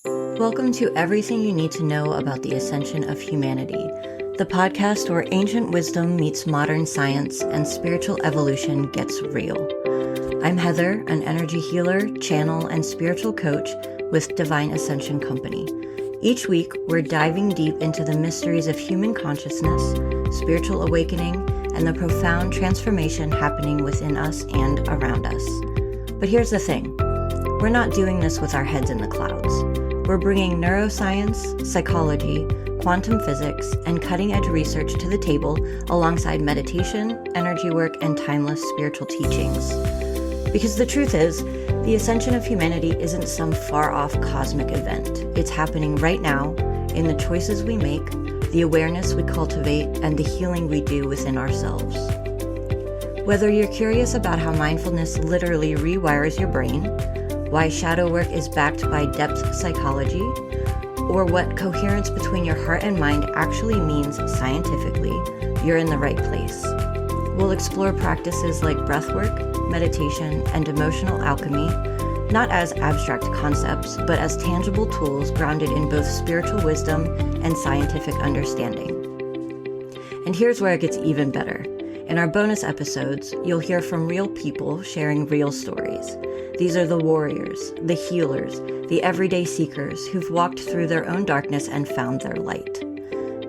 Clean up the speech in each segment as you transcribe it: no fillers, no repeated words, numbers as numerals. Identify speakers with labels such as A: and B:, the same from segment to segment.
A: Welcome to Everything You Need to Know About the Ascension of Humanity, the podcast where ancient wisdom meets modern science and spiritual evolution gets real. I'm Heather, an energy healer, channel, and spiritual coach with Divine Ascension Company. Each week, we're diving deep into the mysteries of human consciousness, spiritual awakening, and the profound transformation happening within us and around us. But here's the thing. We're not doing this with our heads in the clouds. We're bringing neuroscience, psychology, quantum physics, and cutting-edge research to the table alongside meditation, energy work, and timeless spiritual teachings. Because the truth is, the ascension of humanity isn't some far-off cosmic event. It's happening right now in the choices we make, the awareness we cultivate, and the healing we do within ourselves. Whether you're curious about how mindfulness literally rewires your brain, why shadow work is backed by depth psychology, or what coherence between your heart and mind actually means scientifically, you're in the right place. We'll explore practices like breathwork, meditation, and emotional alchemy, not as abstract concepts, but as tangible tools grounded in both spiritual wisdom and scientific understanding. And here's where it gets even better. In our bonus episodes, you'll hear from real people sharing real stories. These are the warriors, the healers, the everyday seekers who've walked through their own darkness and found their light.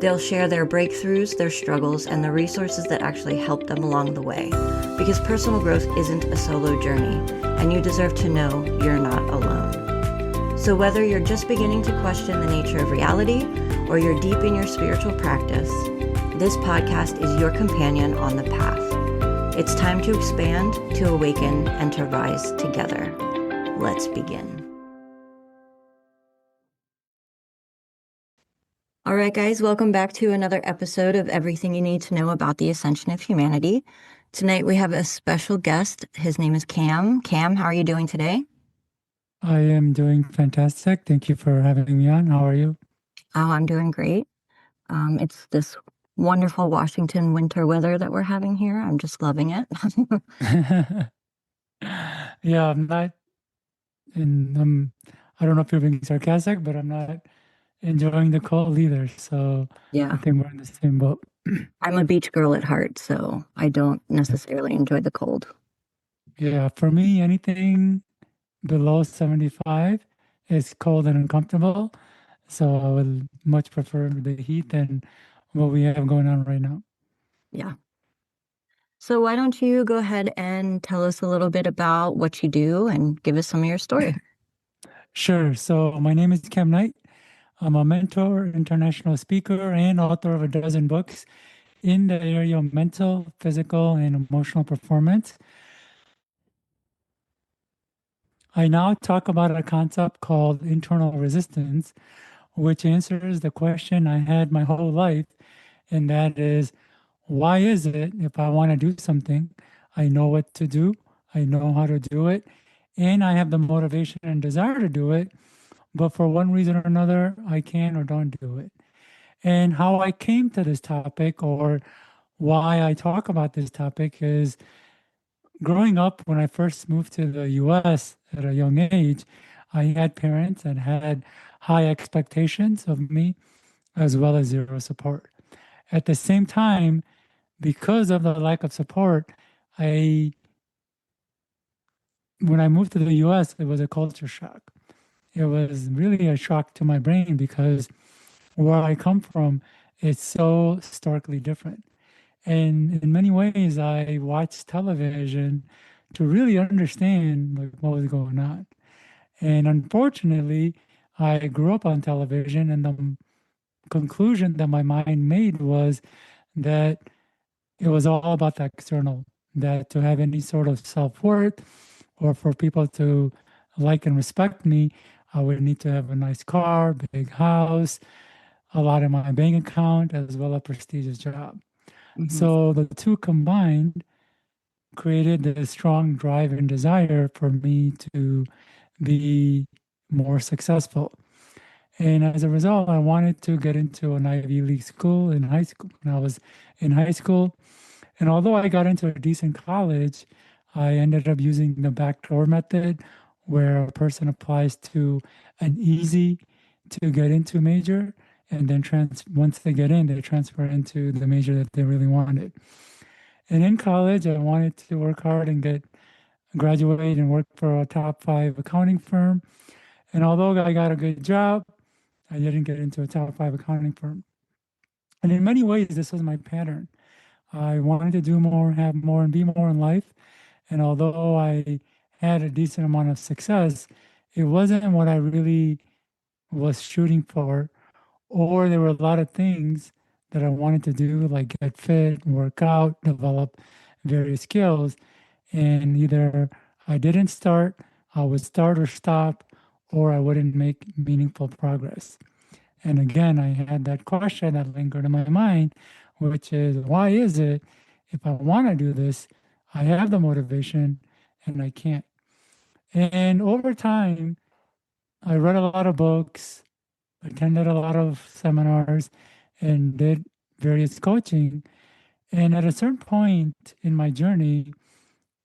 A: They'll share their breakthroughs, their struggles, and the resources that actually help them along the way. Because personal growth isn't a solo journey, and you deserve to know you're not alone. So whether you're just beginning to question the nature of reality, or you're deep in your spiritual practice, this podcast is your companion on the path. It's time to expand, to awaken, and to rise together. Let's begin. All right, guys, welcome back to another episode of Everything You Need to Know About the Ascension of Humanity. Tonight we have a special guest. His name is Kam. Kam, how are you doing today?
B: I am doing fantastic. Thank you for having me on. How are you?
A: Oh, I'm doing great. It's this wonderful Washington winter weather that we're having here. I'm just loving it.
B: Yeah, I'm not I don't know if you're being sarcastic, but I'm not enjoying the cold either. So I
A: Yeah,
B: think we're in the same boat.
A: I'm a beach girl at heart, so I don't necessarily enjoy the cold.
B: Yeah, for me, anything below 75 is cold and uncomfortable. So I would much prefer the heat than what we have going on right now.
A: Yeah. So why don't you go ahead and tell us a little bit about what you do and give us some of your story?
B: Sure. So my name is Kam Knight. I'm a mentor, international speaker, and author of a dozen books in the area of mental, physical, and emotional performance. I now talk about a concept called internal resistance, which answers the question I had my whole life, and that is, why is it if I want to do something, I know what to do, I know how to do it, and I have the motivation and desire to do it, but for one reason or another, I can or don't do it. And how I came to this topic, or why I talk about this topic, is growing up when I first moved to the US at a young age, I had parents that had high expectations of me as well as zero support. At the same time, because of the lack of support, I when I moved to the US, it was a culture shock. It was really a shock to my brain because where I come from is so starkly different. And in many ways, I watched television to really understand like what was going on. And unfortunately, I grew up on television, and the conclusion that my mind made was that it was all about the external, that to have any sort of self-worth or for people to like and respect me, I would need to have a nice car, big house, a lot in my bank account, as well as a prestigious job.
A: Mm-hmm.
B: So the two combined created the strong drive and desire for me to be more successful. And as a result, I wanted to get into an Ivy League school in high school. When I was in high school, and although I got into a decent college, I ended up using the backdoor method, where a person applies to an easy to get into major, and then once they get in, they transfer into the major that they really wanted. And in college, I wanted to work hard and graduate and work for a top five accounting firm. And although I got a good job, I didn't get into a top five accounting firm. And in many ways, this was my pattern. I wanted to do more, have more, and be more in life. And although I had a decent amount of success, it wasn't what I really was shooting for. Or there were a lot of things that I wanted to do, like get fit, work out, develop various skills. And either I didn't start, I would start or stop, or I wouldn't make meaningful progress. And again, I had that question that lingered in my mind, which is why is it if I want to do this, I have the motivation and I can't? And over time, I read a lot of books, attended a lot of seminars, and did various coaching. And at a certain point in my journey,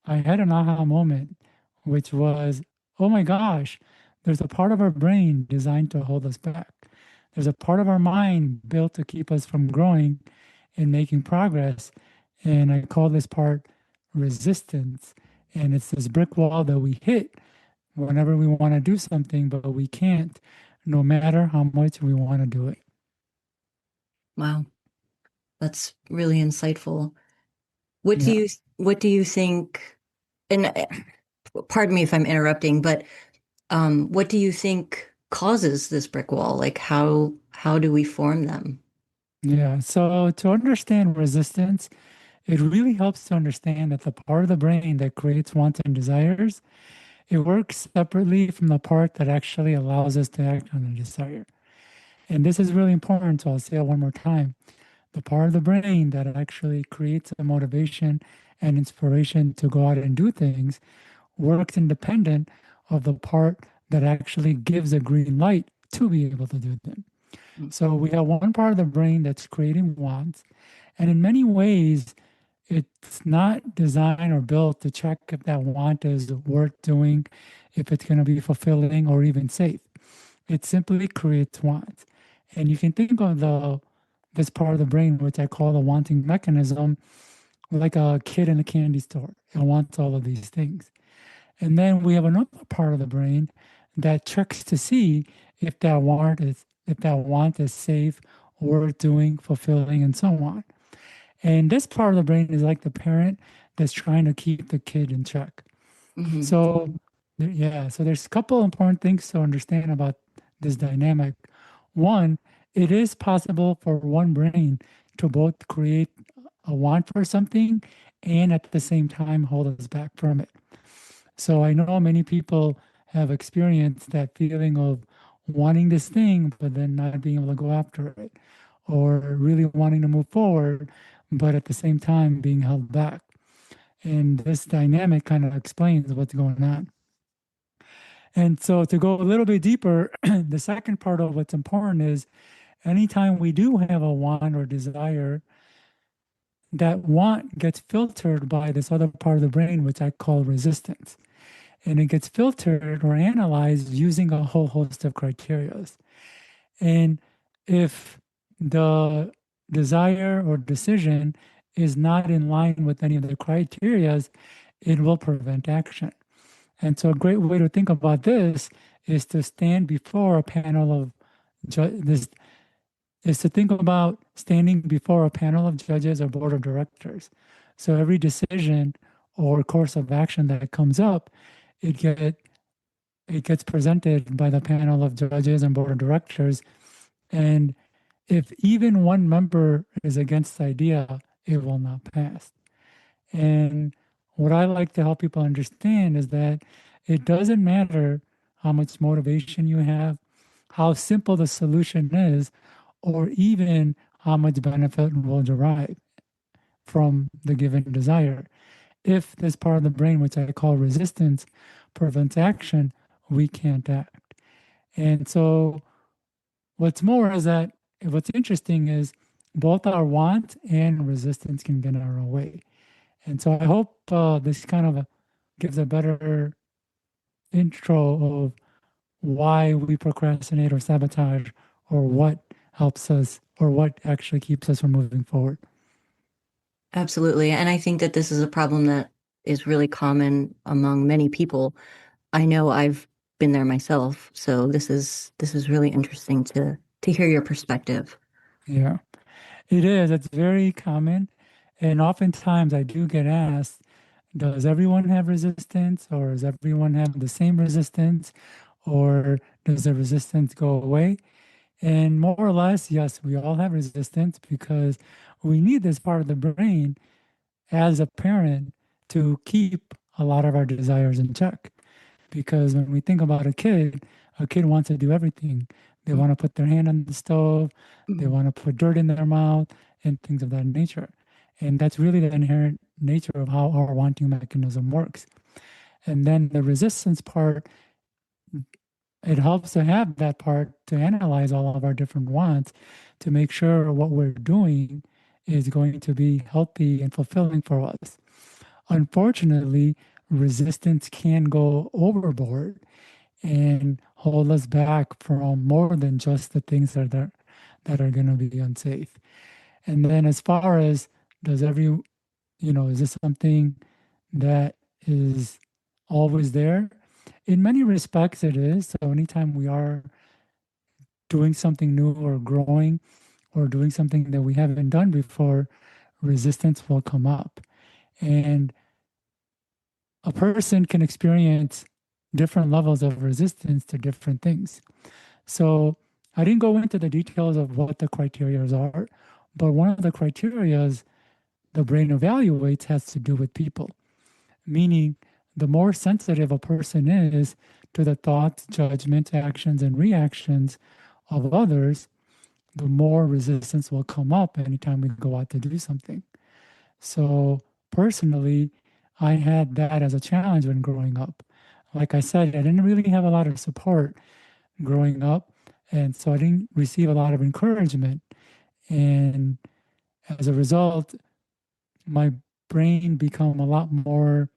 B: I had an aha moment, which was, oh my gosh, there's a part of our brain designed to hold us back. There's a part of our mind built to keep us from growing and making progress. And I call this part resistance. And it's this brick wall that we hit whenever we want to do something, but we can't, no matter how much we want to do it.
A: Wow, that's really insightful. What do
B: Yeah.
A: you think, and pardon me if I'm interrupting, but what do you think causes this brick wall? Like how do we form them?
B: Yeah. So to understand resistance, it really helps to understand that the part of the brain that creates wants and desires, it works separately from the part that actually allows us to act on the desire. And this is really important, so I'll say it one more time. The part of the brain that actually creates a motivation and inspiration to go out and do things works independent of the part that actually gives a green light to be able to do them. So we have one part of the brain that's creating wants, and in many ways, it's not designed or built to check if that want is worth doing, if it's going to be fulfilling or even safe. It simply creates wants. And you can think of this part of the brain, which I call the wanting mechanism, like a kid in a candy store. It wants all of these things. And then we have another part of the brain that checks to see if that want is safe, worth doing, fulfilling, and so on. And this part of the brain is like the parent that's trying to keep the kid in check.
A: Hmm.
B: So, yeah, so there's a couple important things to understand about this dynamic. One, it is possible for one brain to both create a want for something and at the same time hold us back from it. So I know many people have experienced that feeling of wanting this thing, but then not being able to go after it, or really wanting to move forward, but at the same time being held back. And this dynamic kind of explains what's going on. And so to go a little bit deeper, the second part of what's important is anytime we do have a want or desire, that want gets filtered by this other part of the brain, which I call resistance. And it gets filtered or analyzed using a whole host of criteria. And if the desire or decision is not in line with any of the criterias, it will prevent action. And so a great way to think about this is to stand before a panel of this is to think about standing before a panel of judges or board of directors. So every decision or course of action that comes up, it get it gets presented by the panel of judges and board of directors. And if even one member is against the idea, it will not pass. And what I like to help people understand is that it doesn't matter how much motivation you have, how simple the solution is, or even how much benefit will derive from the given desire. If this part of the brain, which I call resistance, prevents action, we can't act. And so, what's more is that what's interesting is both our want and resistance can get in our way. And so, I hope this kind of gives a better intro of why we procrastinate or sabotage, or what helps us, or what actually keeps us from moving forward.
A: Absolutely. And I think that this is a problem that is really common among many people. I know I've been there myself, so this is really interesting to hear your perspective.
B: Yeah, it is. It's very common. And oftentimes I do get asked, does everyone have resistance, or does everyone have the same resistance, or does the resistance go away? And more or less, yes, we all have resistance because we need this part of the brain as a parent to keep a lot of our desires in check. Because when we think about a kid wants to do everything. They want to put their hand on the stove, they
A: Mhm.
B: want to put dirt in their mouth, and things of that nature. And that's really the inherent nature of how our wanting mechanism works. And then the resistance part, it helps to have that part to analyze all of our different wants to make sure what we're doing is going to be healthy and fulfilling for us. Unfortunately, resistance can go overboard and hold us back from more than just the things that are going to be unsafe. And then as far as does every, is this something that is always there? In many respects, it is. So anytime we are doing something new or growing or doing something that we haven't done before, resistance will come up. And a person can experience different levels of resistance to different things. So I didn't go into the details of what the criteria are, but one of the criteria the brain evaluates has to do with people, meaning the more sensitive a person is to the thoughts, judgments, actions, and reactions of others, the more resistance will come up anytime we go out to do something. So personally, I had that as a challenge when growing up. Like I said, I didn't really have a lot of support growing up. And so I didn't receive a lot of encouragement. And as a result, my brain become a lot more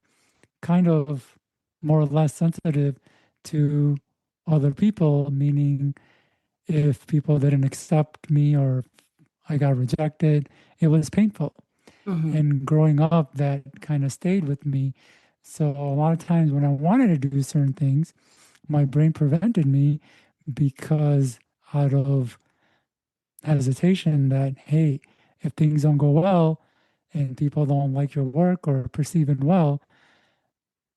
B: kind of more or less sensitive to other people, meaning if people didn't accept me or I got rejected, it was painful.
A: Mhm.
B: And growing up, that kind of stayed with me. So a lot of times when I wanted to do certain things, my brain prevented me because out of hesitation that, hey, if things don't go well and people don't like your work or perceive it well,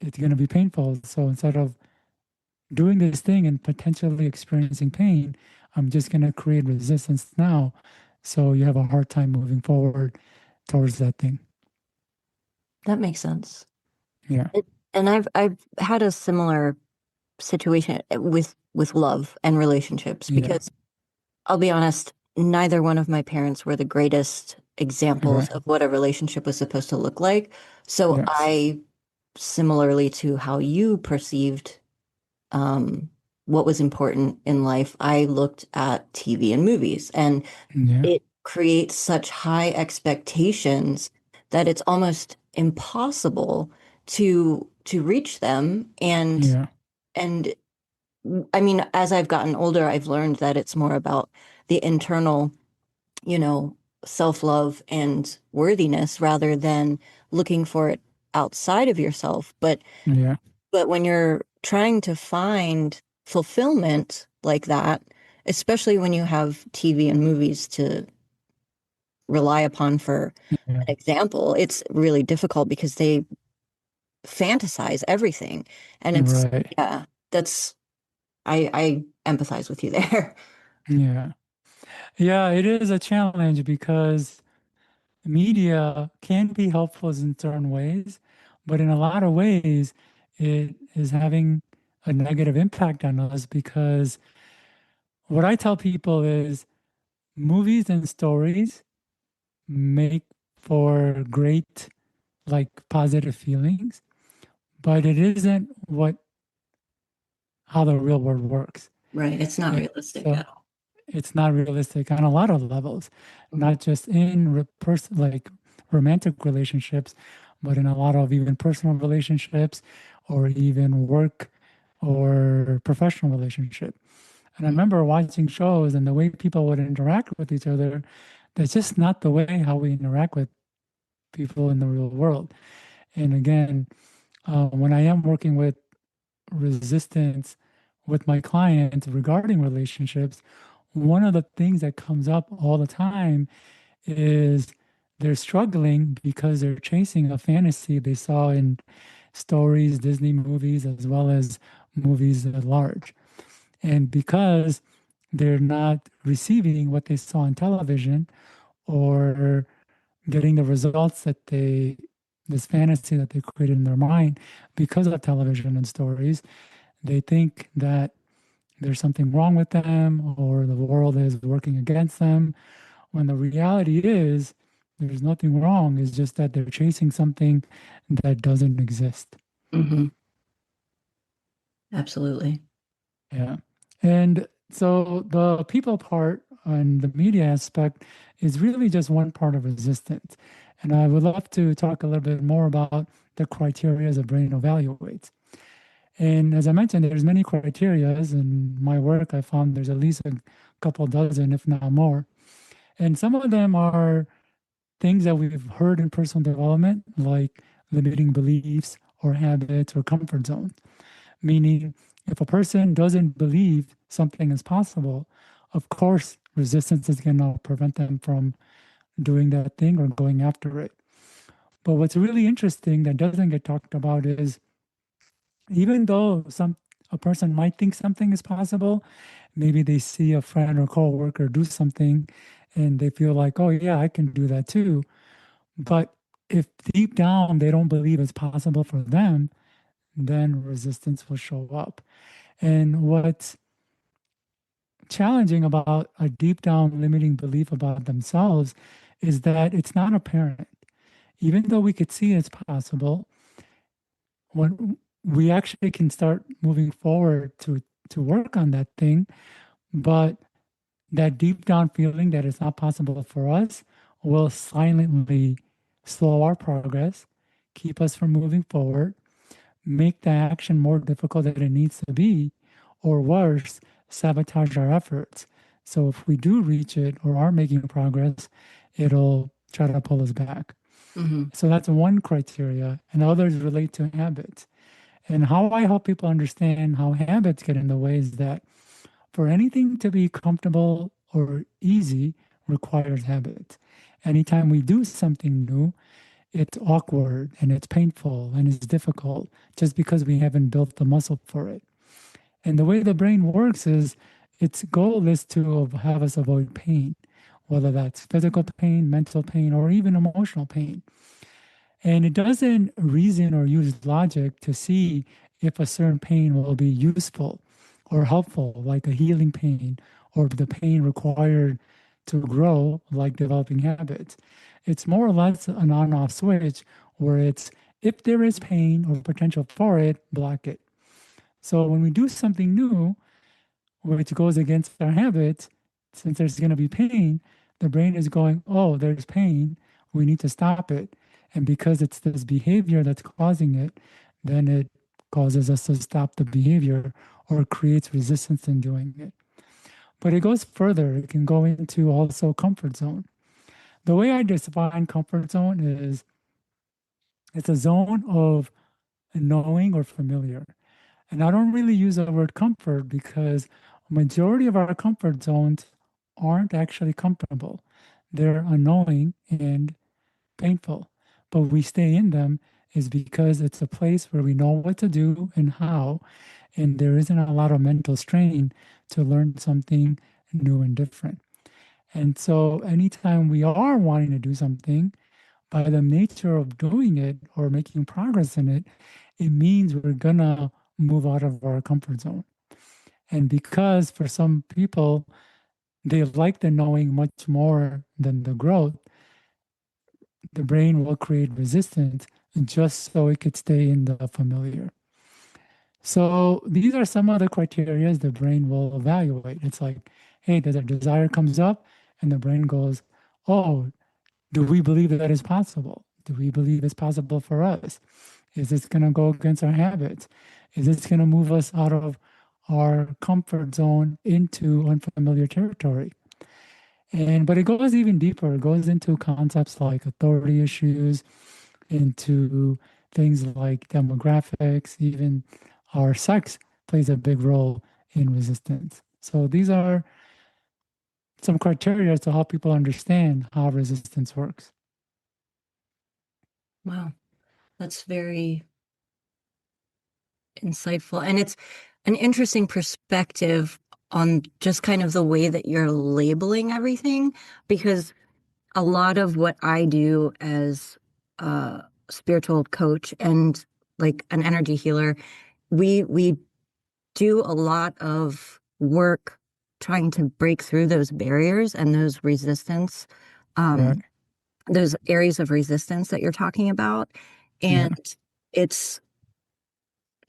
B: it's going to be painful. So instead of doing this thing and potentially experiencing pain, I'm just going to create resistance now. So you have a hard time moving forward towards that thing.
A: That makes sense.
B: Yeah.
A: And I've had a similar situation with love and relationships
B: Yeah.
A: because I'll be honest, neither one of my parents were the greatest examples
B: Right.
A: of what a relationship was supposed to look like. So
B: Yes.
A: I, similarly to how you perceived what was important in life, I looked at TV and movies, and
B: Yeah.
A: it creates such high expectations that it's almost impossible to reach them.
B: Yeah.
A: And I mean, as I've gotten older, I've learned that it's more about the internal, you know, self-love and worthiness rather than looking for it outside of yourself.
B: Yeah.
A: But when you're trying to find fulfillment like that, especially when you have TV and movies to rely upon for
B: Yeah.
A: an example, it's really difficult because they fantasize everything. And it's,
B: Right.
A: yeah, that's, I empathize with you there.
B: Yeah. Yeah. It is a challenge because media can be helpful in certain ways, but in a lot of ways, it is having a negative impact on us because what I tell people is movies and stories make for great, like positive feelings, but it isn't what how the real world works.
A: Right. It's not
B: And
A: realistic
B: so
A: at all.
B: it's not realistic on a lot of levels,
A: Mhm.
B: not just in like romantic relationships, but in a lot of even personal relationships or even work or professional relationship. And I remember watching shows and the way people would interact with each other, that's just not the way how we interact with people in the real world. And again, when I am working with resistance with my clients regarding relationships, one of the things that comes up all the time is they're struggling because they're chasing a fantasy they saw in stories, Disney movies, as well as movies at large. And because they're not receiving what they saw on television or getting the results that this fantasy that they created in their mind because of television and stories, they think that there's something wrong with them or the world is working against them, when the reality is there's nothing wrong. It's just that they're chasing something that doesn't exist.
A: Mm-hmm. Absolutely.
B: Yeah. And so the people part and the media aspect is really just one part of resistance. And I would love to talk a little bit more about the criteria the brain evaluates. And as I mentioned, there's many criterias in my work. I found there's at least a couple dozen, if not more. And some of them are things that we've heard in personal development, like limiting beliefs or habits or comfort zones. Meaning, if a person doesn't believe something is possible, of course, resistance is going to prevent them from doing that thing or going after it. But what's really interesting that doesn't get talked about is even though a person might think something is possible, maybe they see a friend or coworker do something and they feel like, oh yeah, I can do that too. But if deep down they don't believe it's possible for them, then resistance will show up. And what's challenging about a deep down limiting belief about themselves is that it's not apparent. Even though we could see it's possible, when we actually can start moving forward to work on that thing, but that deep down feeling that it's not possible for us will silently slow our progress, keep us from moving forward, make the action more difficult than it needs to be, or worse, sabotage our efforts. So if we do reach it or are making progress, it'll try to pull us back.
A: Mm-hmm.
B: So that's one criteria, and others relate to habits. And how I help people understand how habits get in the way is that for anything to be comfortable or easy requires habits. Anytime we do something new, it's awkward and it's painful and it's difficult just because we haven't built the muscle for it. And the way the brain works is its goal is to have us avoid pain, whether that's physical pain, mental pain, or even emotional pain. And it doesn't reason or use logic to see if a certain pain will be useful or helpful, like a healing pain, or the pain required to grow, like developing habits. It's more or less an on off switch where it's if there is pain or potential for it, block it. So when we do something new, which goes against our habits, since there's going to be pain, the brain is going, oh, there's pain. We need to stop it. And because it's this behavior that's causing it, then it causes us to stop the behavior or creates resistance in doing it. But it goes further. It can go into also comfort zone. The way I define comfort zone is it's a zone of knowing or familiar. And I don't really use the word comfort because a majority of our comfort zones aren't actually comfortable. They're annoying and painful. But we stay in them is because it's a place where we know what to do and how, and there isn't a lot of mental strain to learn something new and different. And so anytime we are wanting to do something, by the nature of doing it or making progress in it, it means we're gonna move out of our comfort zone. And because for some people, they like the knowing much more than the growth, the brain will create resistance just so it could stay in the familiar. So these are some of the criteria the brain will evaluate. It's like, hey, there's a desire comes up, and the brain goes, oh, do we believe that is possible? Do we believe it's possible for us? Is this going to go against our habits? Is this going to move us out of our comfort zone into unfamiliar territory? And but it goes even deeper. It goes into concepts like authority issues, into things like demographics, even our sex plays a big role in resistance. So these are some criteria to help people understand how resistance works.
A: Wow, that's very insightful. And it's an interesting perspective on just kind of the way that you're labeling everything, because a lot of what I do as a spiritual coach and like an energy healer, we do a lot of work trying to break through those barriers and those resistance,
B: Right.
A: um, those areas of resistance that you're talking about.
B: Yeah.
A: And it's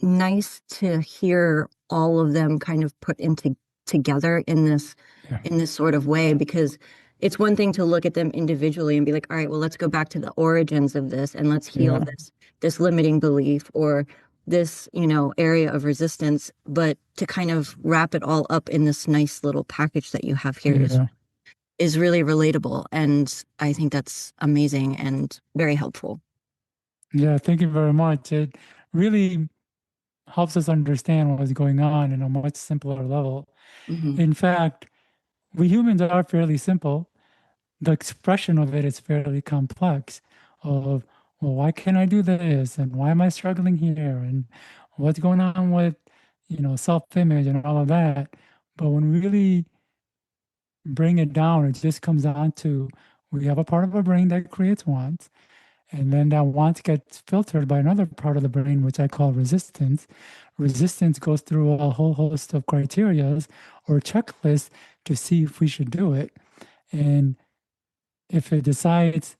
A: nice to hear all of them kind of put into together
B: Yeah.
A: in this sort of way, because it's one thing to look at them individually and be like, all right, well, let's go back to the origins of this and let's heal
B: Yeah.
A: this limiting belief or this, area of resistance, but to kind of wrap it all up in this nice little package that you have here
B: Yeah.
A: is really relatable, and I think that's amazing and very helpful.
B: Yeah. Thank you very much. It really helps us understand what's going on in a much simpler level.
A: Hmm.
B: In fact, we humans are fairly simple. The expression of it is fairly complex of, well, why can't I do this? And why am I struggling here? And what's going on with, self-image and all of that. But when we really bring it down, it just comes down to we have a part of our brain that creates wants, and then that wants gets filtered by another part of the brain, which I call resistance. Resistance goes through a whole host of criterias or checklists to see if we should do it. And if it decides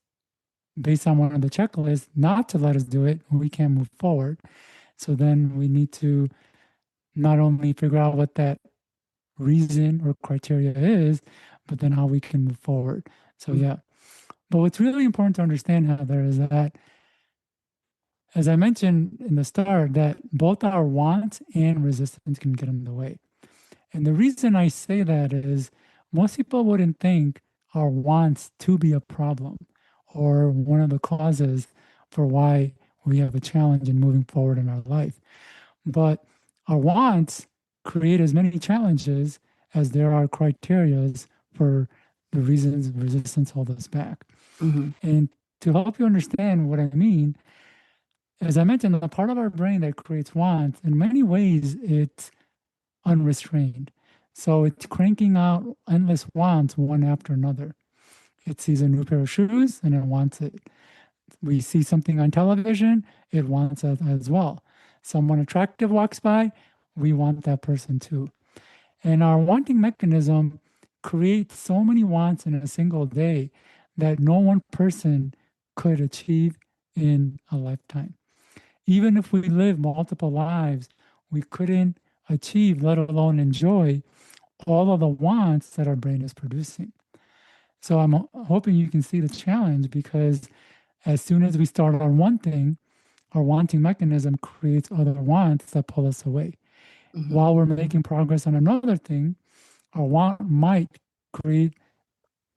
B: based on one of the checklists not to let us do it, we can't move forward. So then we need to not only figure out what that reason or criteria is, but then how we can move forward. So yeah. But what's really important to understand, Heather, is that as I mentioned in the start, that both our wants and resistance can get in the way. And the reason I say that is most people wouldn't think our wants to be a problem or one of the causes for why we have a challenge in moving forward in our life. But our wants create as many challenges as there are criterias for the reasons resistance hold us back.
A: Hmm.
B: And to help you understand what I mean, as I mentioned, the part of our brain that creates wants, in many ways, it's unrestrained. So it's cranking out endless wants one after another. It sees a new pair of shoes and it wants it. We see something on television, it wants it as well. Someone attractive walks by, we want that person too. And our wanting mechanism creates so many wants in a single day that no one person could achieve in a lifetime. Even if we live multiple lives, we couldn't achieve, let alone enjoy, all of the wants that our brain is producing. So I'm hoping you can see the challenge because as soon as we start on one thing, our wanting mechanism creates other wants that pull us away.
A: Hmm.
B: While we're making progress on another thing, our want might create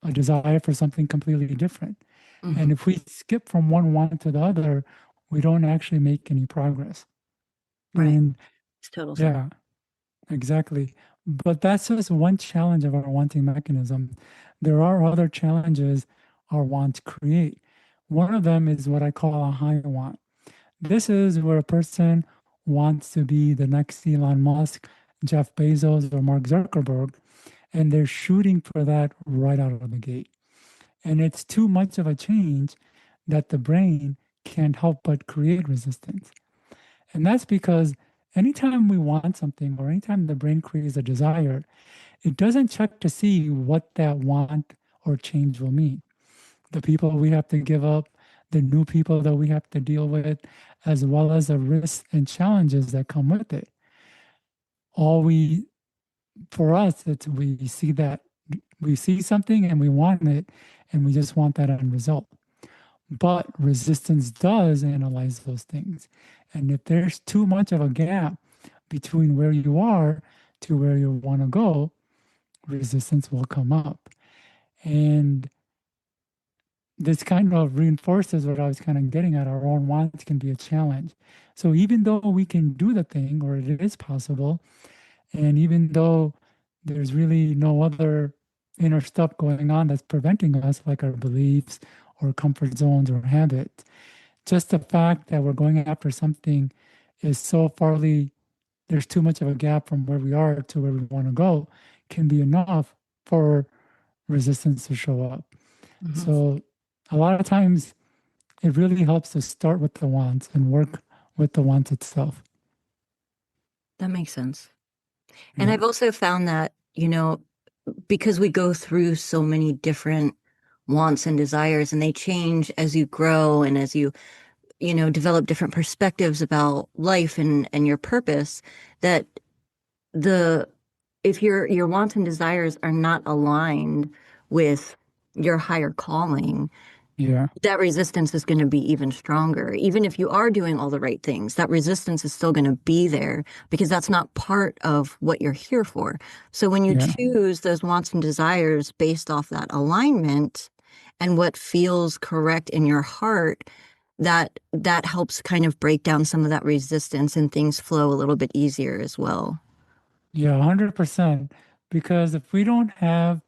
B: a desire for something completely different.
A: Hmm.
B: And if we skip from one want to the other, we don't actually make any progress.
A: Right.
B: And
A: It's total sense.
B: yeah, exactly. But that's just one challenge of our wanting mechanism. There are other challenges our wants create. One of them is what I call a high want. This is where a person wants to be the next Elon Musk, Jeff Bezos, or Mark Zuckerberg, and they're shooting for that right out of the gate. And it's too much of a change that the brain can't help but create resistance. And that's because anytime we want something or anytime the brain creates a desire, it doesn't check to see what that want or change will mean. The people we have to give up, the new people that we have to deal with, as well as the risks and challenges that come with it. All we, for us, it's we see that we see something and we want it and we just want that end result. But resistance does analyze those things. And if there's too much of a gap between where you are to where you want to go, resistance will come up. And this kind of reinforces what I was kind of getting at. Our own wants can be a challenge. So even though we can do the thing, or it is possible, and even though there's really no other inner stuff going on that's preventing us, like our beliefs or comfort zones or habits, just the fact that we're going after something is so farly, there's too much of a gap from where we are to where we want to go, can be enough for resistance to show up.
A: Hmm.
B: So a lot of times it really helps to start with the wants and work with the wants itself.
A: That makes sense. And
B: Yeah.
A: I've also found that, because we go through so many different wants and desires and they change as you grow and as you, develop different perspectives about life and your purpose, that the if your wants and desires are not aligned with your higher calling,
B: Yeah.
A: that resistance is going to be even stronger. Even if you are doing all the right things, that resistance is still going to be there because that's not part of what you're here for. So when you
B: Yeah.
A: choose those wants and desires based off that alignment and what feels correct in your heart, that helps kind of break down some of that resistance and things flow a little bit easier as well.
B: Yeah. 100%. Because if we don't have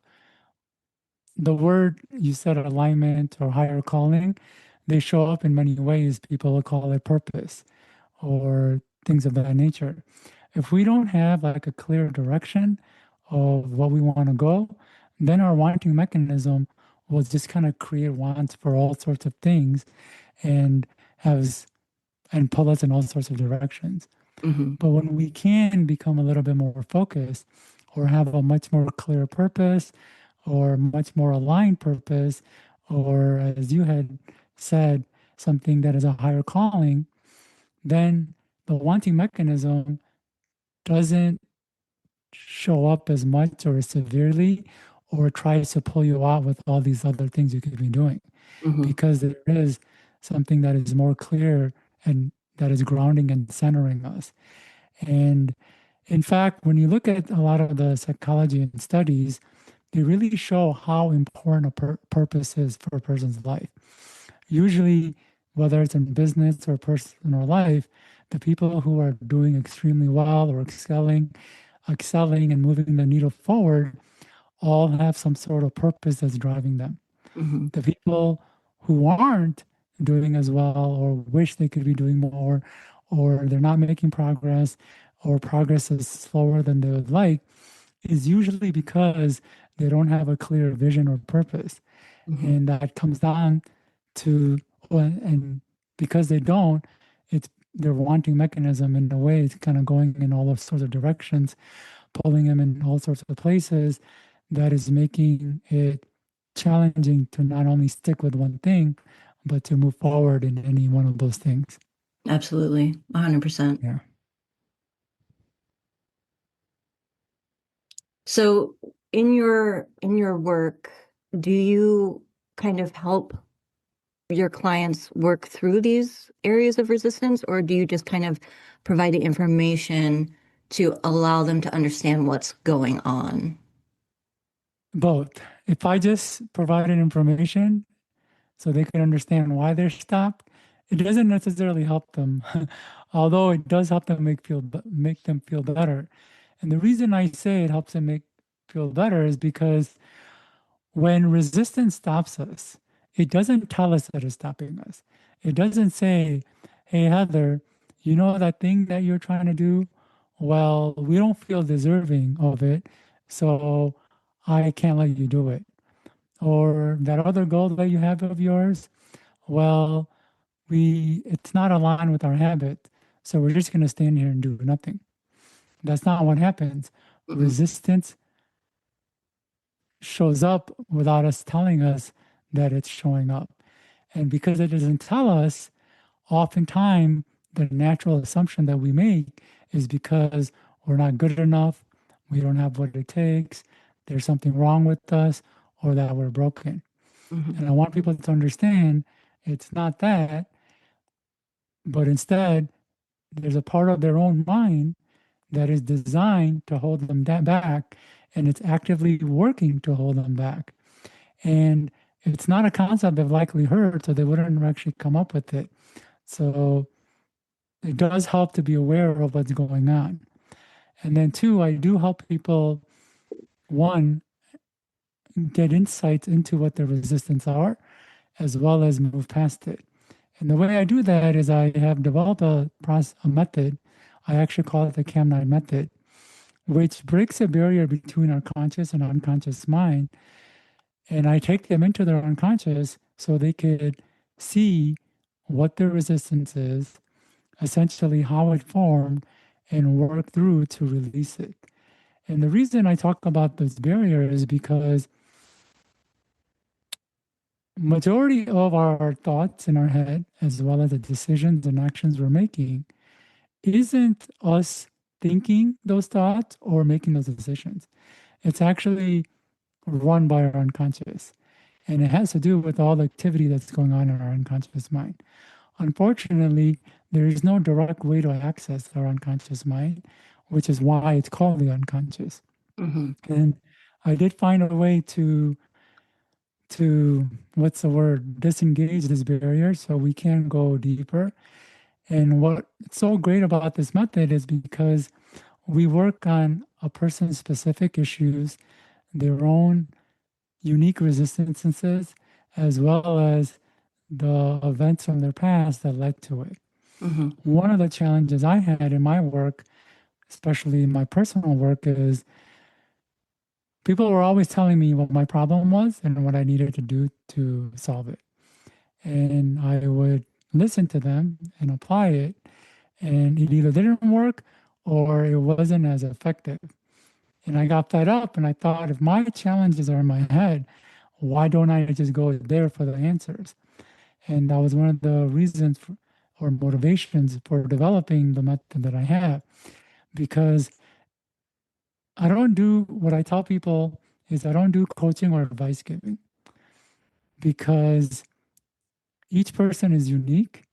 B: the word you said, alignment or higher calling, they show up in many ways. People will call it purpose or things of that nature. If we don't have like a clear direction of what we want to go, then our wanting mechanism will just kind of create wants for all sorts of things and has and pull us in all sorts of directions.
A: Hmm.
B: But when we can become a little bit more focused or have a much more clear purpose or much more aligned purpose, or as you had said, something that is a higher calling, then the wanting mechanism doesn't show up as much or as severely or tries to pull you out with all these other things you could be doing
A: Hmm.
B: because there is something that is more clear and that is grounding and centering us. And in fact, when you look at a lot of the psychology and studies, they really show how important a purpose is for a person's life. Usually, whether it's in business or personal life, the people who are doing extremely well or excelling and moving the needle forward all have some sort of purpose that's driving them.
A: Hmm.
B: The people who aren't doing as well or wish they could be doing more or they're not making progress or progress is slower than they would like is usually because they don't have a clear vision or purpose.
A: Hmm.
B: And that comes down to, and because they don't, it's their wanting mechanism in a way, it's kind of going in all those sorts of directions, pulling them in all sorts of places that is making it challenging to not only stick with one thing, but to move forward in any one of those things.
A: Absolutely. 100%.
B: Yeah.
A: So in your work, do you kind of help your clients work through these areas of resistance, or do you just kind of provide the information to allow them to understand what's going on?
B: Both. If I just provided information so they can understand why they're stopped, it doesn't necessarily help them, although it does help them make them feel better. And the reason I say it helps them make feel better is because when resistance stops us, it doesn't tell us that it's stopping us. It doesn't say, "Hey Heather, you know that thing that you're trying to do? Well, we don't feel deserving of it, so I can't let you do it." Or that other goal that you have of yours, well, we it's not aligned with our habit, so we're just going to stand here and do nothing. That's not what happens.
A: Hmm.
B: Resistance shows up without us telling us that it's showing up. And because it doesn't tell us, oftentimes the natural assumption that we make is because we're not good enough, we don't have what it takes, there's something wrong with us, or that we're broken.
A: Hmm.
B: And I want people to understand it's not that, but instead, there's a part of their own mind that is designed to hold them back, and it's actively working to hold them back. And it's not a concept they've likely heard, so they wouldn't actually come up with it. So it does help to be aware of what's going on. And then two, I do help people, one, get insights into what their resistance are, as well as move past it. And the way I do that is I have developed a method. I actually call it the Kam Knight method, which breaks a barrier between our conscious and unconscious mind. And I take them into their unconscious so they could see what their resistance is, essentially how it formed, and work through to release it. And the reason I talk about this barrier is because majority of our thoughts in our head, as well as the decisions and actions we're making, isn't us thinking those thoughts or making those decisions. It's actually run by our unconscious. And it has to do with all the activity that's going on in our unconscious mind. Unfortunately, there is no direct way to access our unconscious mind, which is why it's called the unconscious.
A: Mm-hmm.
B: And I did find a way to what's the word, disengage this barrier so we can go deeper. And what's so great about this method is because we work on a person's specific issues, their own unique resistances, as well as the events from their past that led to it.
A: Mm-hmm.
B: One of the challenges I had in my work, especially in my personal work, is people were always telling me what my problem was and what I needed to do to solve it. And I would listen to them and apply it, and it either didn't work or it wasn't as effective. And I got fed up and I thought, if my challenges are in my head, why don't I just go there for the answers? And that was one of the reasons or motivations for developing the method that I have, because I don't do what I tell people is I don't do coaching or advice giving, because each person is unique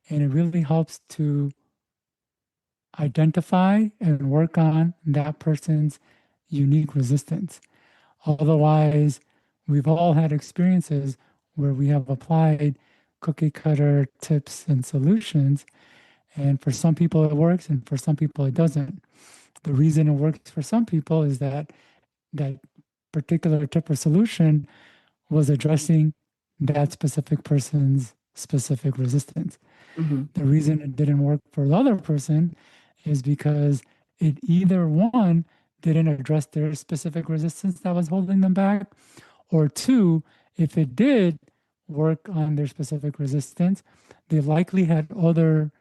B: and it really helps to identify and work on that person's unique resistance. Otherwise, we've all had experiences where we have applied cookie cutter tips and solutions, and for some people it works and for some people it doesn't. The reason it works for some people is that that particular tip or solution was addressing that specific person's specific resistance.
A: Mm-hmm.
B: The reason it didn't work for the other person is because it either one didn't address their specific resistance that was holding them back, or two, if it did work on their specific resistance, they likely had other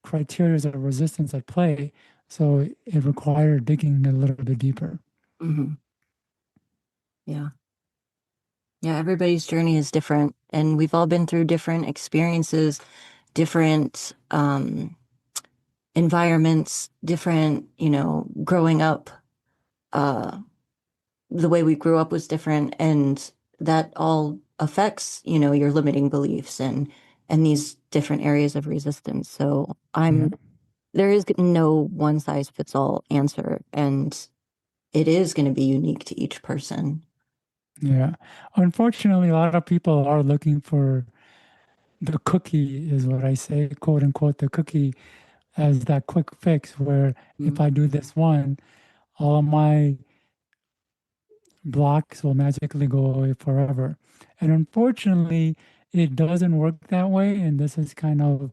B: criteria of resistance at play. So it required digging a little bit deeper.
A: Mm-hmm. Yeah. Yeah, everybody's journey is different, and we've all been through different experiences, different environments, different, growing up. The way we grew up was different, and that all affects, your limiting beliefs and these different areas of resistance. So
B: Yeah.
A: there is no one size fits all answer, and it is going to be unique to each person.
B: Yeah. Unfortunately, a lot of people are looking for the cookie, is what I say, quote unquote, the cookie as that quick fix where if I do this one, all of my blocks will magically go away forever. And unfortunately, it doesn't work that way. And this is kind of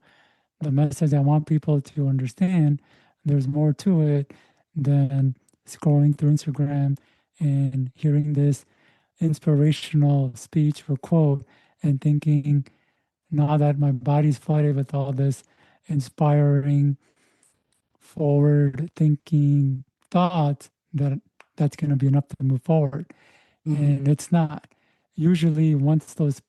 B: the message I want people to understand. There's more to it than scrolling through Instagram and hearing this inspirational speech or quote and thinking, now that my body's flooded with all this inspiring, forward thinking thoughts, that's going to be enough to move forward.
A: Mm-hmm.
B: And it's not. Usually, once those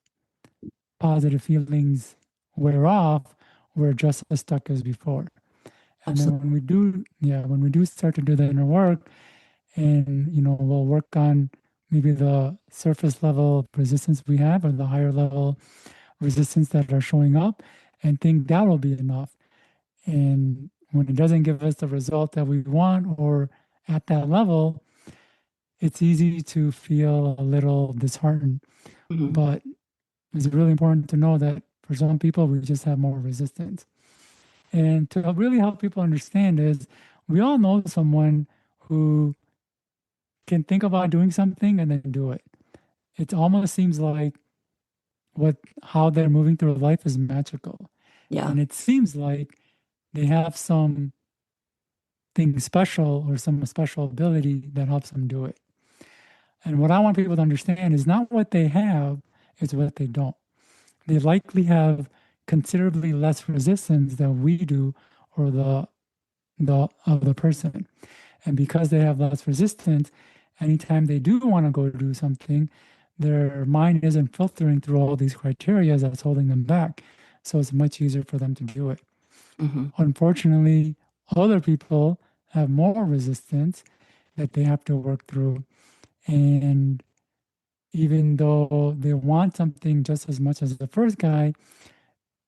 B: positive feelings wear off, we're just as stuck as before. And then
A: Absolutely.
B: when we do, when we do start to do the inner work, and we'll work on maybe the surface level resistance we have or the higher level resistance that are showing up, and think that will be enough. And when it doesn't give us the result that we want or at that level, it's easy to feel a little disheartened.
A: Hmm.
B: But it's really important to know that for some people, we just have more resistance. And to really help people understand is we all know someone who can think about doing something and then do it. It almost seems like what how they're moving through life is magical.
A: Yeah.
B: And it seems like they have something special or some special ability that helps them do it. And what I want people to understand is not what they have, it's what they don't. They likely have considerably less resistance than we do or the other person. And because they have less resistance, anytime they do want to go do something, their mind isn't filtering through all these criteria that's holding them back. So it's much easier for them to do it.
A: Hmm.
B: Unfortunately, other people have more resistance that they have to work through. And even though they want something just as much as the first guy,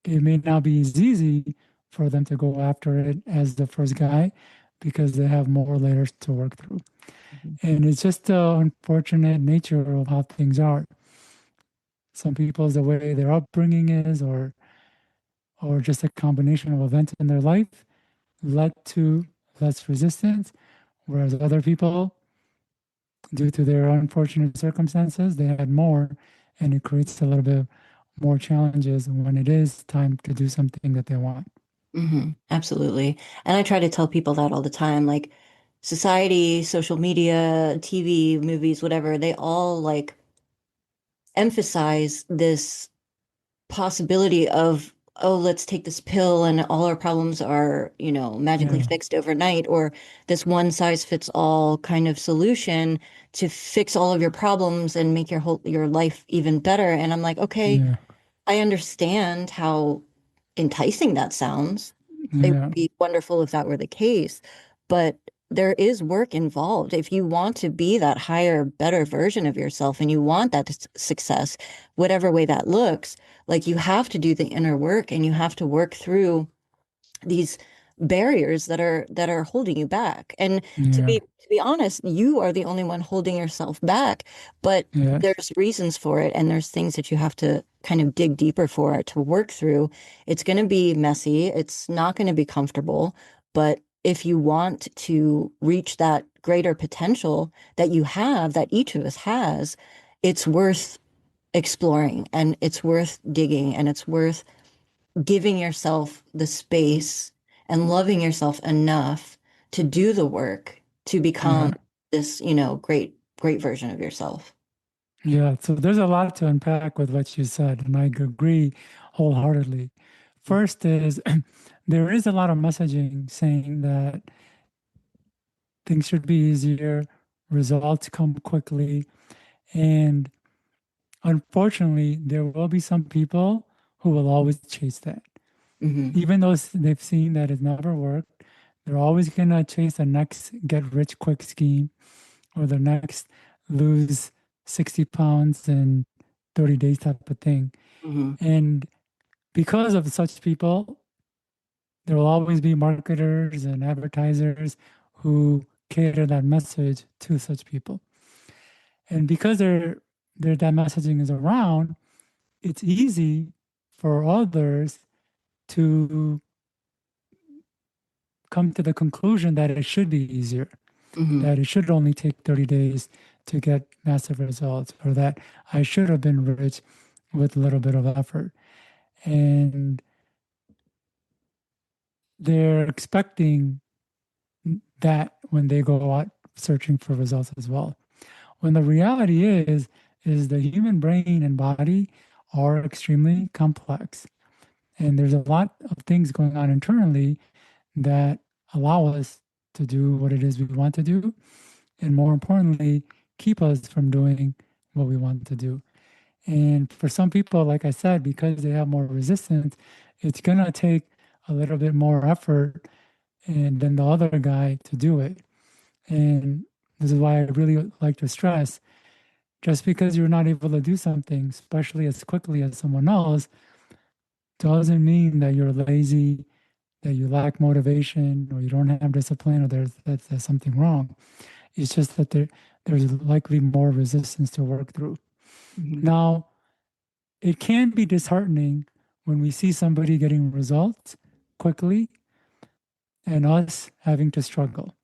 B: it may not be as easy for them to go after it as the first guy because they have more layers to work through. And it's just the unfortunate nature of how things are. Some people's the way their upbringing is, or just a combination of events in their life led to less resistance, whereas other people, due to their unfortunate circumstances, they had more, and it creates a little bit more challenges when it is time to do something that they want.
A: Hmm. Absolutely. And I try to tell people that all the time, like society, social media, TV, movies, whatever, they all like emphasize this possibility of, oh, let's take this pill and all our problems are, magically
B: Yeah,
A: fixed overnight, or this one size fits all kind of solution to fix all of your problems and make your life even better. And I'm like, okay,
B: yeah,
A: I understand how enticing that sounds. It would
B: yeah,
A: be wonderful if that were the case, but there is work involved. If you want to be that higher, better version of yourself and you want that success, whatever way that looks, like you have to do the inner work and you have to work through these barriers that are holding you back. And to
B: yeah,
A: be honest, you are the only one holding yourself back, but
B: yes,
A: there's reasons for it and there's things that you have to kind of dig deeper for to work through. It's going to be messy. It's not going to be comfortable, but if you want to reach that greater potential that you have, that each of us has, it's worth exploring and it's worth digging and it's worth giving yourself the space and loving yourself enough to do the work to become
B: yeah.
A: this, great, great version of yourself.
B: Yeah, so there's a lot to unpack with what you said, and I agree wholeheartedly. First is there is a lot of messaging saying that things should be easier, results come quickly, and unfortunately, there will be some people who will always chase that.
A: Hmm.
B: Even though they've seen that it never worked, they're always going to chase the next get rich quick scheme or the next lose 60 pounds in 30 days type of thing.
A: Hmm.
B: And because of such people, there will always be marketers and advertisers who cater that message to such people. And because that messaging is around, it's easy for others to come to the conclusion that it should be easier,
A: Hmm.
B: that it should only take 30 days to get massive results, or that I should have been rich with a little bit of effort. And they're expecting that when they go out searching for results as well. When the reality is the human brain and body are extremely complex. And there's a lot of things going on internally that allow us to do what it is we want to do. And more importantly, keep us from doing what we want to do. And for some people, like I said, because they have more resistance, it's going to take a little bit more effort and than the other guy to do it. And this is why I really like to stress just because you're not able to do something, especially as quickly as someone else, doesn't mean that you're lazy, that you lack motivation or you don't have discipline or there's something wrong. It's just that there's likely more resistance to work through.
A: Hmm.
B: Now, it can be disheartening when we see somebody getting results quickly and us having to struggle.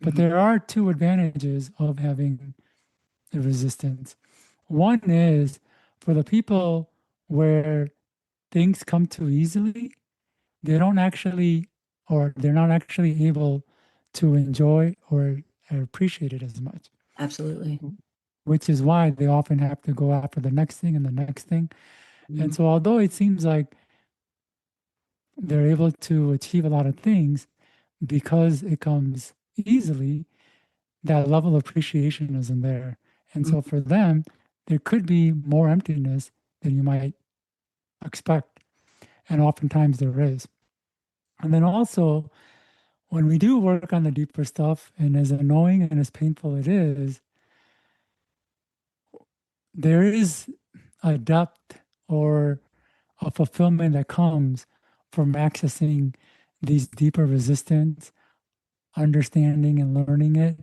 B: But
A: Hmm.
B: there are two advantages of having the resistance. One is for the people where things come too easily, they don't actually, or they're not actually able to enjoy or appreciate it as much,
A: Absolutely.
B: which is why they often have to go after the next thing and the next thing. And
A: Mhm.
B: so, although it seems like they're able to achieve a lot of things because it comes easily, that level of appreciation isn't there. And so, for them, there could be more emptiness than you might expect. And oftentimes there is. And then also, when we do work on the deeper stuff, and as annoying and as painful it is, there is a depth or a fulfillment that comes from accessing these deeper resistance, understanding and learning it,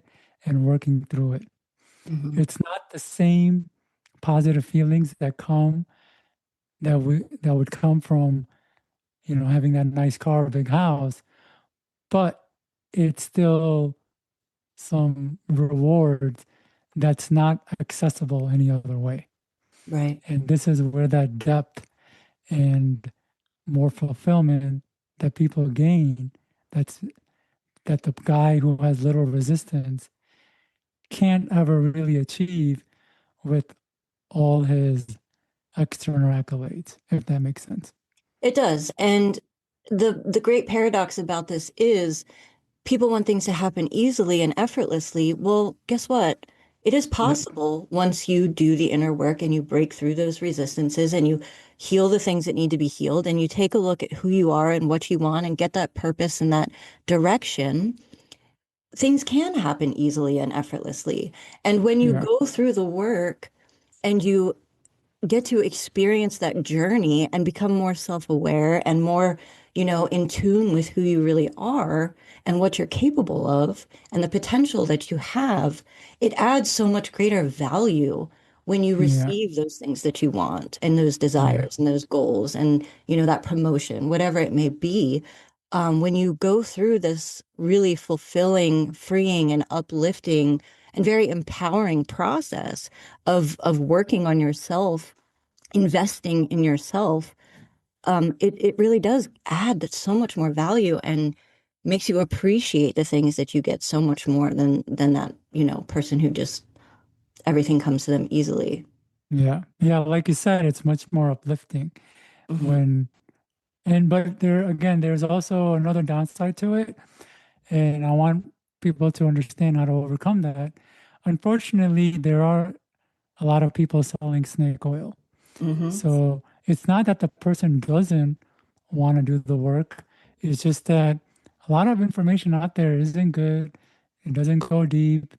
B: and working through it.
A: Mhm.
B: It's not the same positive feelings that would come from, having that nice car or big house, but it's still some rewards that's not accessible any other way.
A: Right.
B: And this is where that depth and more fulfillment that people gain, that's that the guy who has little resistance can't ever really achieve with all his external accolades, if that makes sense.
A: It does. And the great paradox about this is people want things to happen easily and effortlessly. Well, guess what? It is
B: Yep.
A: possible once you do the inner work and you break through those resistances and you heal the things that need to be healed and you take a look at who you are and what you want and get that purpose and that direction, things can happen easily and effortlessly. And when you
B: Yeah.
A: go through the work and you get to experience that journey and become more self-aware and more, in tune with who you really are and what you're capable of and the potential that you have, it adds so much greater value when you
B: Yeah.
A: receive those things that you want and those
B: Yeah.
A: desires and those goals and, that promotion, whatever it may be. When you go through this really fulfilling, freeing, and uplifting and very empowering process of working on yourself, investing in yourself, it really does add so much more value and makes you appreciate the things that you get so much more than that, person who just everything comes to them easily.
B: Yeah. Yeah. Like you said, it's much more uplifting
A: Hmm.
B: when, but there again, there's also another downside to it. And I want people to understand how to overcome that. Unfortunately, there are a lot of people selling snake oil.
A: Hmm.
B: So it's not that the person doesn't want to do the work. It's just that a lot of information out there isn't good. It doesn't go deep.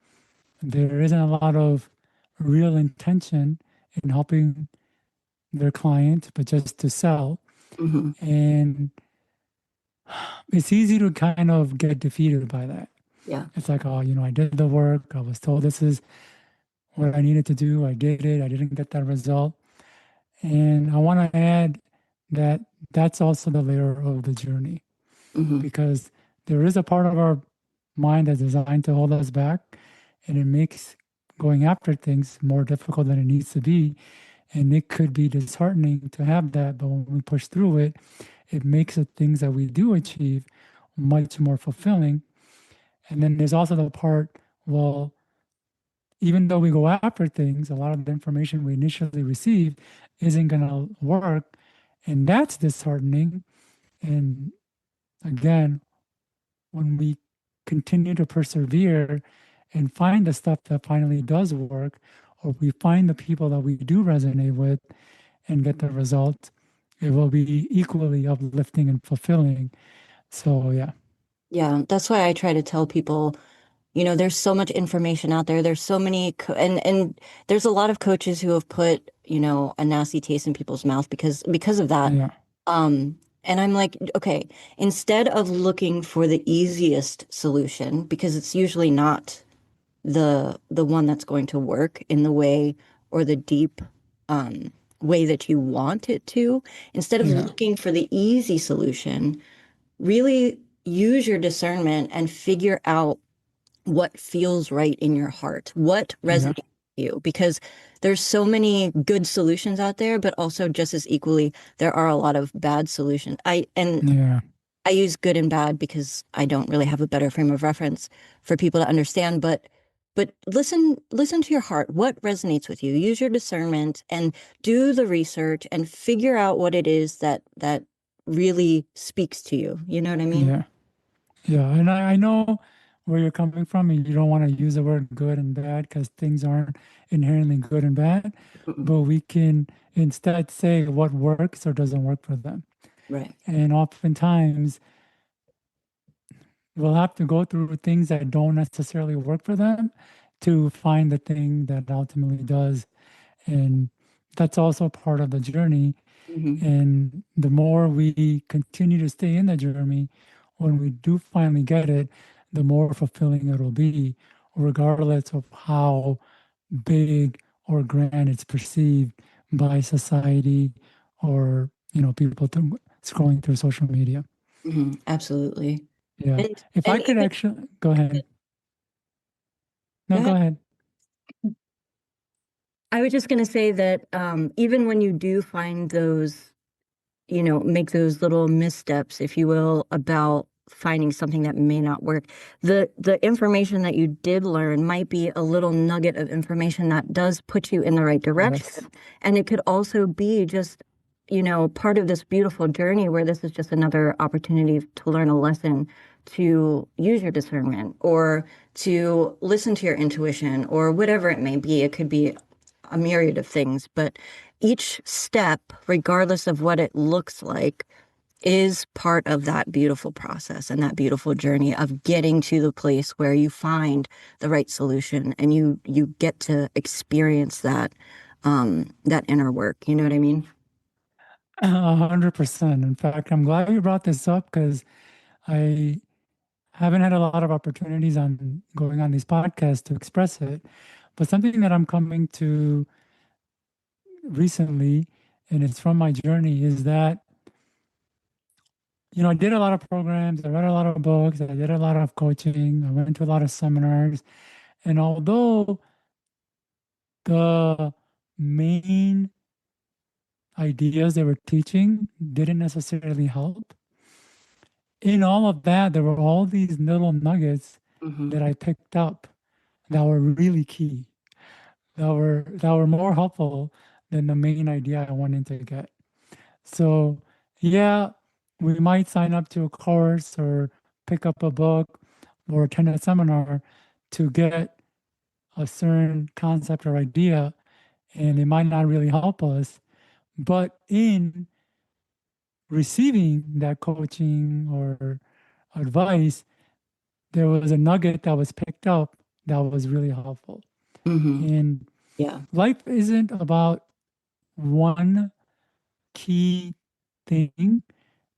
B: There isn't a lot of real intention in helping their client, but just to sell.
A: Hmm.
B: And it's easy to kind of get defeated by that.
A: Yeah.
B: It's like, oh, I did the work. I was told this is what I needed to do. I did it. I didn't get that result. And I want to add that that's also the layer of the journey
A: Hmm.
B: because there is a part of our mind that's designed to hold us back, and it makes going after things more difficult than it needs to be. And it could be disheartening to have that, but when we push through it, it makes the things that we do achieve much more fulfilling. And then there's also the part, well, even though we go after things, a lot of the information we initially receive isn't going to work. And that's disheartening. And again, when we continue to persevere and find the stuff that finally does work, or we find the people that we do resonate with and get the results, it will be equally uplifting and fulfilling. So, yeah,
A: Yeah, that's why I try to tell people, there's so much information out there. There's so many, and there's a lot of coaches who have put, a nasty taste in people's mouth because of that.
B: yeah,
A: Um, And I'm like, okay, instead of looking for the easiest solution, because it's usually not the one that's going to work in the way or the deep way that you want it to, instead of
B: Yeah,
A: looking for the easy solution, really use your discernment and figure out what feels right in your heart, what
B: yeah,
A: resonates with you, because there's so many good solutions out there, but also just as equally, there are a lot of bad solutions.
B: yeah,
A: I use good and bad because I don't really have a better frame of reference for people to understand, but listen to your heart. What resonates with you? Use your discernment and do the research and figure out what it is that really speaks to you. You know what I mean?
B: yeah, yeah. And I know where you're coming from, and you don't want to use the word good and bad because things aren't inherently good and bad,
A: Mm-mm.
B: but we can instead say what works or doesn't work for them.
A: Right.
B: And oftentimes we'll have to go through things that don't necessarily work for them to find the thing that ultimately does. And that's also part of the journey.
A: Hmm.
B: And the more we continue to stay in the journey, when we do finally get it, the more fulfilling it'll be, regardless of how big or grand it's perceived by society or people scrolling through social media.
A: Hmm. Absolutely.
B: Yeah.
A: And
B: If I
A: and
B: could
A: even
B: actually go ahead.
A: go
B: No, go
A: ahead.
B: ahead.
A: I was just going to say that even when you do find those, make those little missteps, if you will, about finding something that may not work, the information that you did learn might be a little nugget of information that does put you in the right
B: Yes.
A: direction. And it could also be just, part of this beautiful journey where this is just another opportunity to learn a lesson, to use your discernment or to listen to your intuition or whatever it may be. It could be a myriad of things, but each step, regardless of what it looks like, is part of that beautiful process and that beautiful journey of getting to the place where you find the right solution and you get to experience that inner work. You know what I mean?
B: 100%. In fact, I'm glad you brought this up because I haven't had a lot of opportunities on going on these podcasts to express it. But something that I'm coming to recently, and it's from my journey, is that, I did a lot of programs, I read a lot of books, I did a lot of coaching, I went to a lot of seminars. And although the main ideas they were teaching didn't necessarily help, in all of that, there were all these little nuggets
A: Hmm.
B: that I picked up that were really key, that were more helpful than the main idea I wanted to get. So, yeah, we might sign up to a course or pick up a book or attend a seminar to get a certain concept or idea, and it might not really help us. But in receiving that coaching or advice, there was a nugget that was picked up that was really helpful.
A: Hmm.
B: And
A: Yeah.
B: life isn't about one key thing.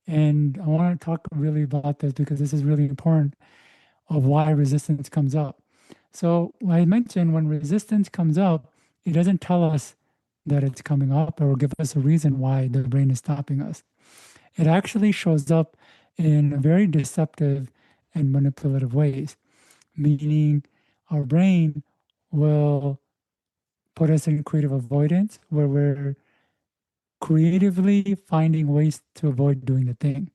B: And I want to talk really about this because this is really important of why resistance comes up. So I mentioned when resistance comes up, it doesn't tell us that it's coming up or give us a reason why the brain is stopping us. It actually shows up in very deceptive and manipulative ways, meaning our brain will put us in creative avoidance where we're creatively finding ways to avoid doing the thing,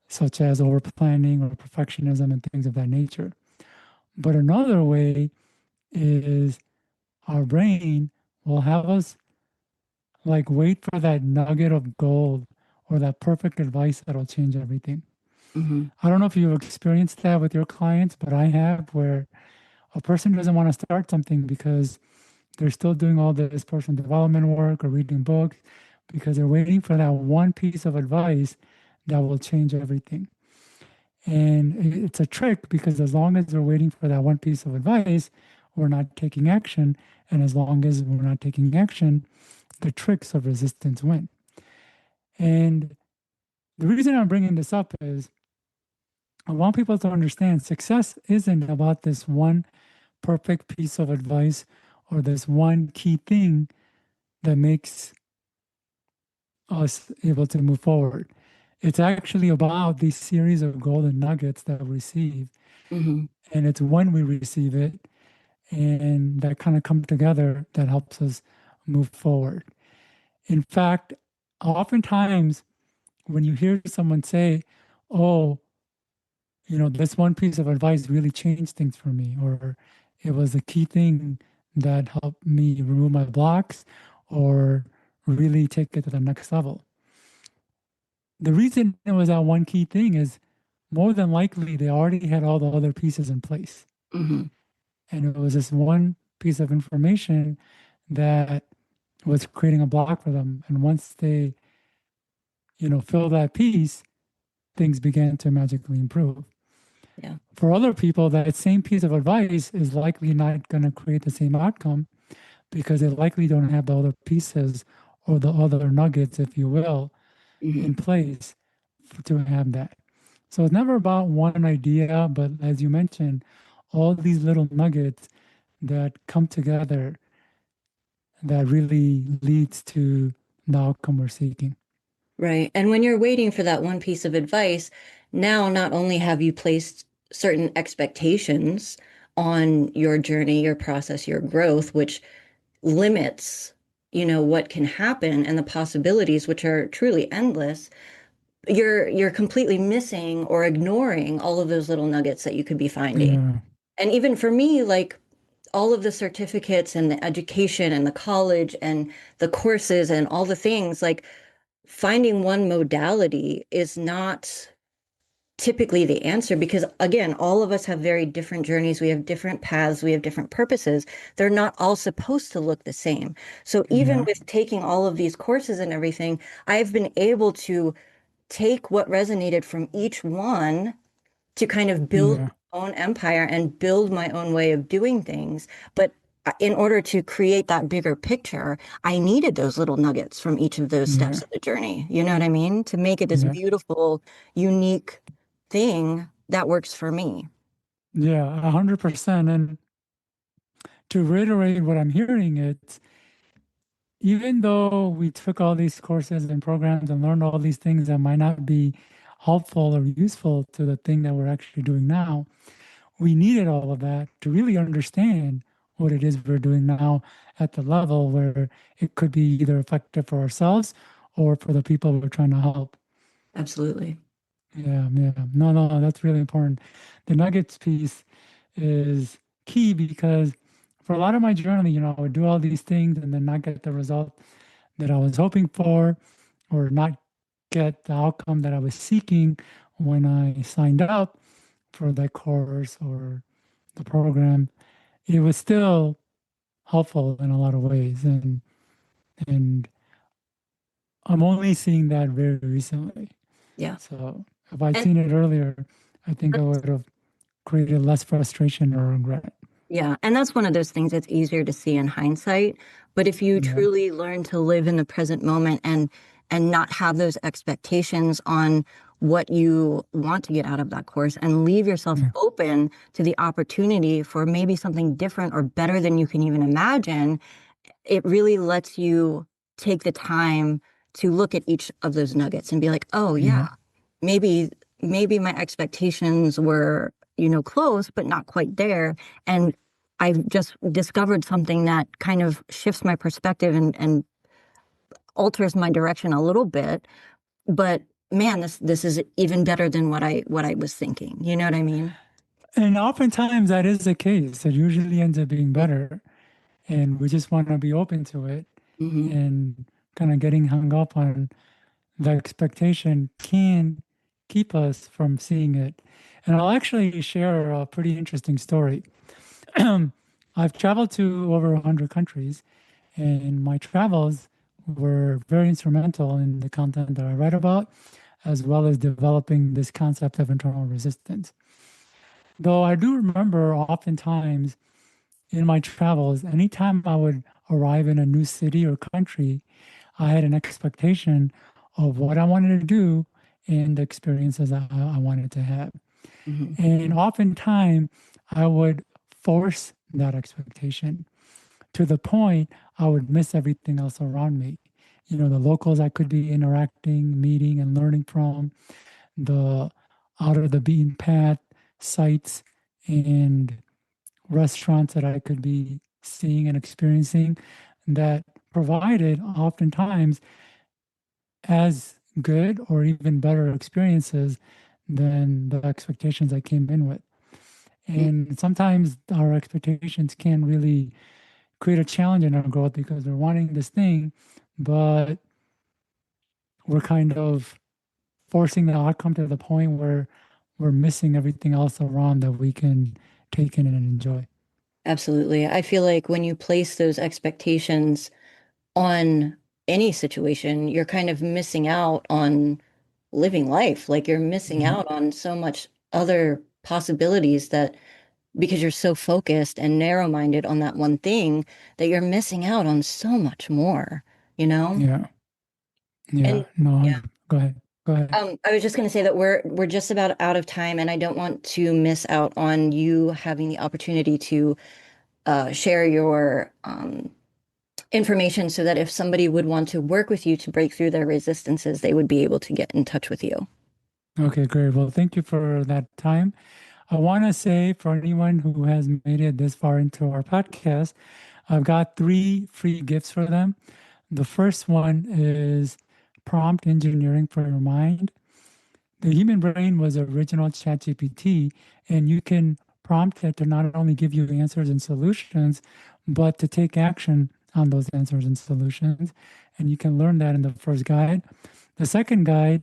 B: such as over planning or perfectionism and things of that nature. But another way is our brain will have us like wait for that nugget of gold or that perfect advice that'll change everything.
A: Hmm.
B: I don't know if you've experienced that with your clients, but I have, where a person doesn't want to start something because they're still doing all this personal development work or reading books because they're waiting for that one piece of advice that will change everything. And it's a trick because as long as we're waiting for that one piece of advice, we're not taking action. And as long as we're not taking action, the tricks of resistance win. And The reason I'm bringing this up is I want people to understand success isn't about this one perfect piece of advice or this one key thing that makes us able to move forward. It's actually about these series of golden nuggets that we receive.
A: Hmm.
B: And it's when we receive it and that kind of come together that helps us move forward. In fact, oftentimes when you hear someone say, oh, this one piece of advice really changed things for me, or it was a key thing that helped me remove my blocks or really take it to the next level. The reason it was that one key thing is more than likely they already had all the other pieces in place.
A: Hmm.
B: And it was this one piece of information that was creating a block for them. And once they, fill that piece, things began to magically improve.
A: Yeah.
B: For other people, that same piece of advice is likely not going to create the same outcome because they likely don't have the other pieces or the other nuggets, if you will,
A: Hmm.
B: in place to have that. So it's never about one idea, but as you mentioned, all these little nuggets that come together that really leads to the outcome we're seeking.
A: Right. And when you're waiting for that one piece of advice, now not only have you placed certain expectations on your journey, your process, your growth, which limits, what can happen and the possibilities, which are truly endless, you're completely missing or ignoring all of those little nuggets that you could be finding.
B: Yeah,
A: And even for me, like all of the certificates and the education and the college and the courses and all the things, like finding one modality is not typically the answer because, again, all of us have very different journeys. We have different paths. We have different purposes. They're not all supposed to look the same. So even
B: yeah,
A: with taking all of these courses and everything, I've been able to take what resonated from each one to kind of build
B: yeah,
A: my own empire and build my own way of doing things. But in order to create that bigger picture, I needed those little nuggets from each of those
B: yeah,
A: steps of the journey. You know what I mean? To make it this
B: yeah,
A: beautiful, unique thing that works for me.
B: yeah, 100%. And to reiterate what I'm hearing, it's even though we took all these courses and programs and learned all these things that might not be helpful or useful to the thing that we're actually doing now, we needed all of that to really understand what it is we're doing now at the level where it could be either effective for ourselves or for the people we're trying to help.
A: Absolutely.
B: Yeah, yeah. No, no, that's really important. The nuggets piece is key because for a lot of my journey, I would do all these things and then not get the result that I was hoping for or not get the outcome that I was seeking when I signed up for that course or the program. It was still helpful in a lot of ways. And I'm only seeing that very recently.
A: Yeah.
B: So if I'd
A: And
B: seen it earlier, I think I would have created less frustration or regret.
A: yeah, and that's one of those things that's easier to see in hindsight. But if you
B: Yeah,
A: truly learn to live in the present moment and not have those expectations on what you want to get out of that course and leave yourself
B: yeah,
A: open to the opportunity for maybe something different or better than you can even imagine, it really lets you take the time to look at each of those nuggets and be like, oh yeah,
B: yeah,
A: maybe my expectations were, close, but not quite there. And I've just discovered something that kind of shifts my perspective and alters my direction a little bit. But man, this is even better than what I was thinking. You know what I mean?
B: And oftentimes that is the case. It usually ends up being better. And we just want to be open to it
A: Mm-hmm.
B: and kind of getting hung up on the expectation can keep us from seeing it. And I'll actually share a pretty interesting story. I've traveled to over 100 countries, and my travels were very instrumental in the content that I write about, as well as developing this concept of internal resistance. Though I do remember oftentimes in my travels, anytime I would arrive in a new city or country, I had an expectation of what I wanted to do and the experiences I wanted to have.
A: Hmm.
B: And oftentimes, I would force that expectation to the point I would miss everything else around me. The locals I could be interacting, meeting, and learning from, the out of the beaten path sites and restaurants that I could be seeing and experiencing that provided oftentimes as good or even better experiences than the expectations I came in with. And sometimes our expectations can really create a challenge in our growth because we're wanting this thing, but we're kind of forcing the outcome to the point where we're missing everything else around that we can take in and enjoy.
A: Absolutely. I feel like when you place those expectations on any situation, you're kind of missing out on living life. Like you're missing
B: Yeah,
A: out on so much other possibilities that because you're so focused and narrow-minded on that one thing that you're missing out on so much more, you know?
B: yeah,
A: And
B: yeah. No,
A: yeah,
B: go ahead. Go ahead.
A: I was just going to say that we're just about out of time, and I don't want to miss out on you having the opportunity to share your information so that if somebody would want to work with you to break through their resistances, they would be able to get in touch with you.
B: Okay, great. Well, thank you for that time. I want to say for anyone who has made it this far into our podcast, I've got 3 free gifts for them. The first one is prompt engineering for your mind. The human brain was original ChatGPT, and you can prompt it to not only give you answers and solutions, but to take action on those answers and solutions. And you can learn that in the first guide. The second guide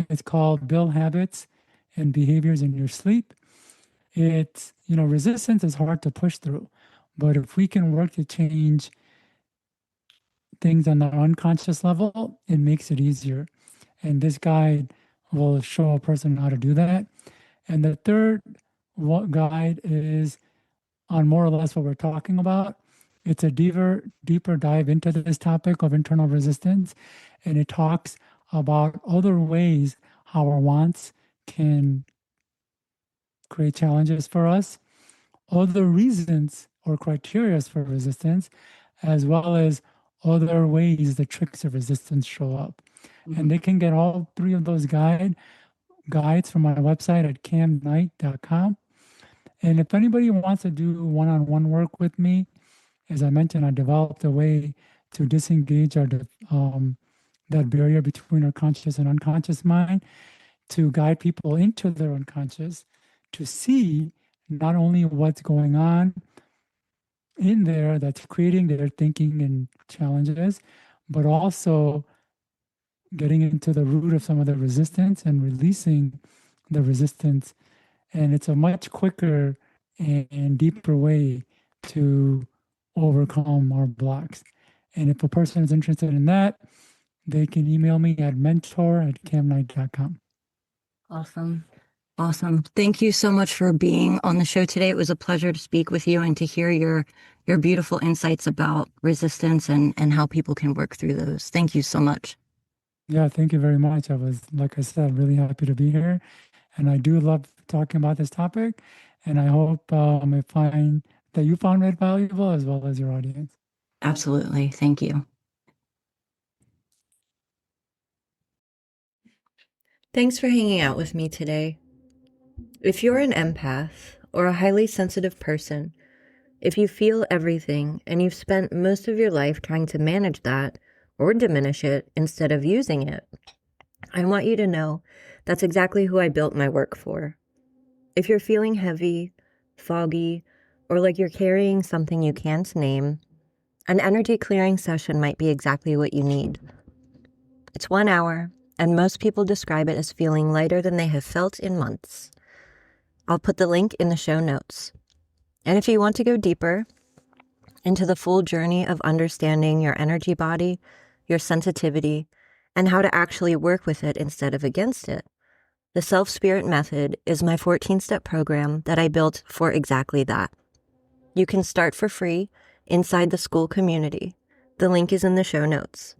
B: is called Build Habits and Behaviors in Your Sleep. Resistance is hard to push through, but if we can work to change things on the unconscious level, it makes it easier. And this guide will show a person how to do that. And the third guide is on more or less what we're talking about. It's a deeper dive into this topic of internal resistance, and it talks about other ways how our wants can create challenges for us, other reasons or criteria for resistance, as well as other ways the tricks of resistance show up. And
A: Mhm.
B: they can get all 3 of those guides from my website at kamknight.com. And if anybody wants to do one-on-one work with me, as I mentioned, I developed a way to disengage that barrier between our conscious and unconscious mind to guide people into their unconscious to see not only what's going on in there that's creating their thinking and challenges, but also getting into the root of some of the resistance and releasing the resistance. And it's a much quicker and deeper way to overcome our blocks. And if a person is interested in that, they can email me at mentor@kamknight.com.
A: Awesome. Awesome. Thank you so much for being on the show today. It was a pleasure to speak with you and to hear your beautiful insights about resistance and how people can work through those. Thank you so much.
B: Yeah, thank you very much. I was, like I said, really happy to be here. And I do love talking about this topic. And I hope I find that you found it valuable as well as your audience.
A: Absolutely. Thank you. Thanks for hanging out with me today. If you're an empath or a highly sensitive person, if you feel everything and you've spent most of your life trying to manage that or diminish it instead of using it, I want you to know that's exactly who I built my work for. If you're feeling heavy, foggy, or like you're carrying something you can't name, an energy clearing session might be exactly what you need. It's 1 hour, and most people describe it as feeling lighter than they have felt in months. I'll put the link in the show notes. And if you want to go deeper into the full journey of understanding your energy body, your sensitivity, and how to actually work with it instead of against it, the Self-Spirit Method is my 14-step program that I built for exactly that. You can start for free inside the school community. The link is in the show notes.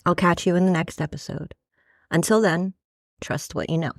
A: I'll catch you in the next episode. Until then, trust what you know.